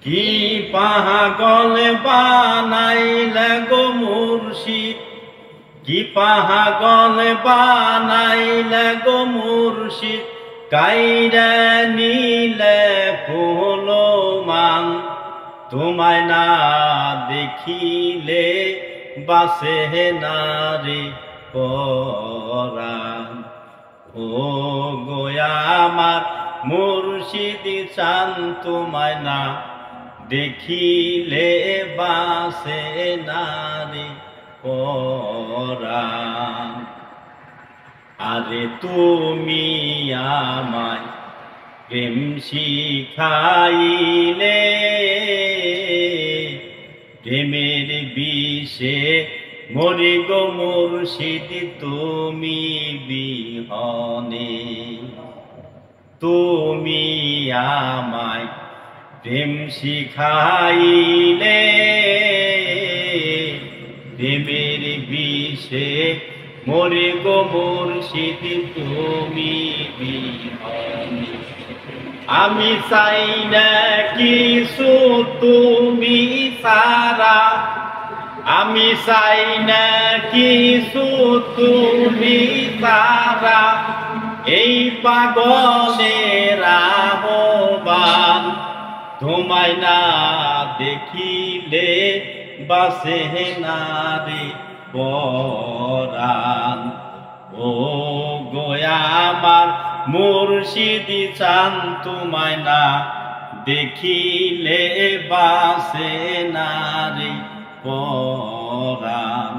কি পাগল বানাইলে গো মুর্শিদ, কি পাগল বানাইলে গো মুর্শিদ, কাইরা নিলে কোলো মান। তোমায় না দেখিলে বাসে না রে পরাণ। ও গোয়া আমার মুর্শিদ চান, তোমায় না দেখিলে বাসে না রে পরাণ। আরে তুমি আমায় প্রেম শিখাইলে, প্রেমের বিষে মরি গো মুর্শিদ তুমি বিহনে। তুমি আমায় প্রেম শিখাইলে, প্রেমের বিষে মরি গো মুর্শিদ তুমি বিহনে। আমি চাই না কিছু তুমি সারা, আমি চাই না কিছু তুমি সারা, এই পাগলের আহ্বান। তোমায় না দেখিলে বাসে না রে পরাণ। ও গোয়া আমার মুর্শিদ চান, তোমায় না দেখিলে বাসে না রে পরাণ।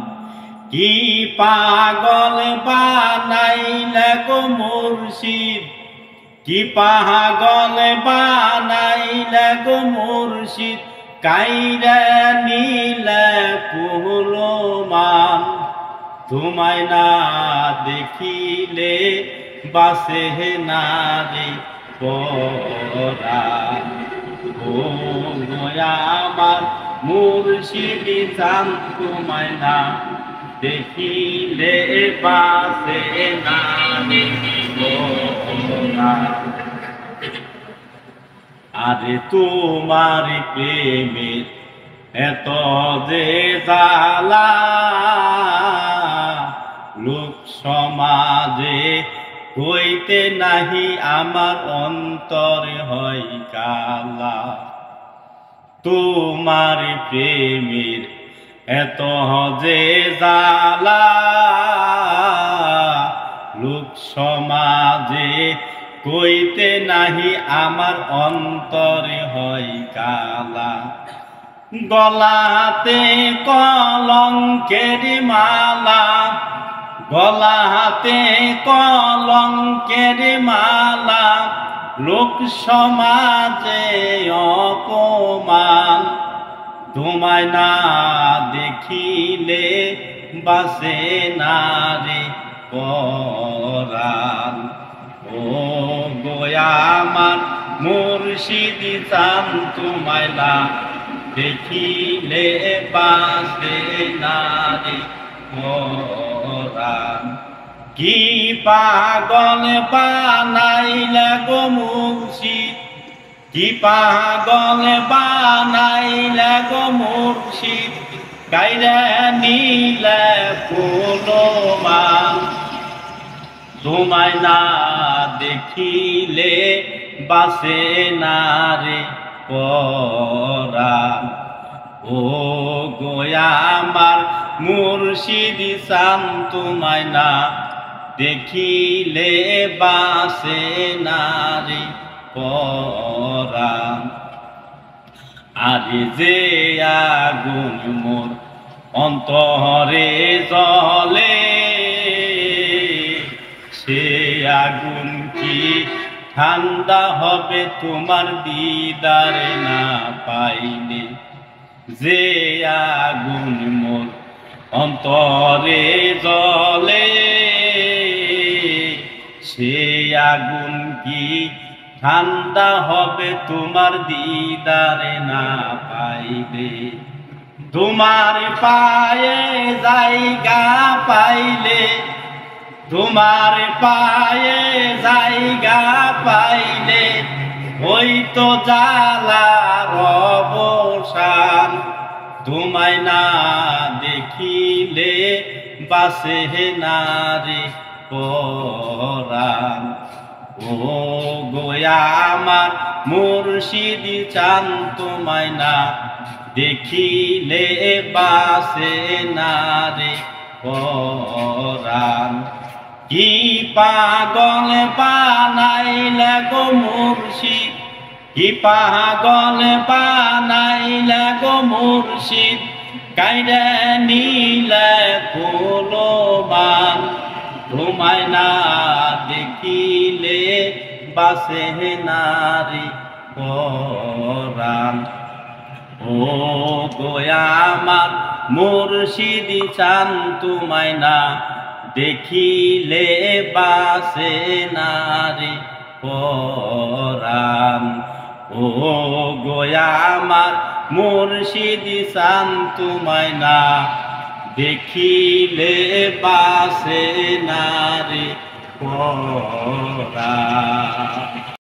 কি পাগল বানাইলে গো মুর্শিদ, কি পাগল বানাইলে গো মুর্শিদ, কাইরা নিলে কোলো মান। তোমায় না দেখিলে বাসে না রে পরাণ। ও গোয়া আমার মুর্শিদ চান, তোমায় না দেখিলে বাসে না রে পরাণ। আরে তোমার প্রেমের এত যে জ্বালা, লোক সমাজে হইতে নাহি আমার অন্তরে হয় কালা। তোমার প্রেমের এত যে জ্বালা, লোক সমাজে কইতে নাহি আমার অন্তরে হয় কালা। গলাতে কলঙ্কের মালা, গলাতে কলঙ্কের মালা, লোক সমাজে অপমান। তোমায় না দেখিলে বাসে না রে পরাণ। ও গোয়া আমার মুর্শিদ চান, তোমায় না দেখিলে বাসে না রে পরাণ। কি পাগল বানাইলে গো মুর্শিদ, কি পাগল বানাইলে গো মুর্শিদ, কাইরা নিলে কোলো মান। তোমায় না দেখিলে বাসে না রে পরাণ। ও গোয়া আমার মুর্শিদ চান, তোমায় না দেখিলে বাসে না রে পরাণ। আরে যে আগুন মোর অন্তরে জ্বলে, সে আগুন কি ঠান্ডা হবে তোমার দিদারে না পাইলে। যে আগুন মোর অন্তরে জ্বলে, সে আগুন কি ঠান্ডা হবে তোমার দিদারে না পাইলে। তোমার পায়ে জায়গা পাইলে, তোমার পায়ে জায়গা পাইলে, ওই তো জ্বালা তোমায় না দেখিলে বাসে না রে পরাণ। ও গোয়া আমার মুর্শিদি চান তোমায় না দেখিলে বাসে না রে পরাণ। কি পাগল বানাইলে গো মুর্শিদ, কি পাগল বানাইলে গো মুর্শিদ, কাইরে নিলে কুলবান। তোমায় না দেখিলে বাসে না রে পরাণ। ও গোয়া আমার মুর্শিদি চান তোমায় না দেখিলে বাসে না রে পরাণ। ও গোয়া আমার মুর্শিদি চান তোমায় না দেখিলে বাসে না রে পরাণ।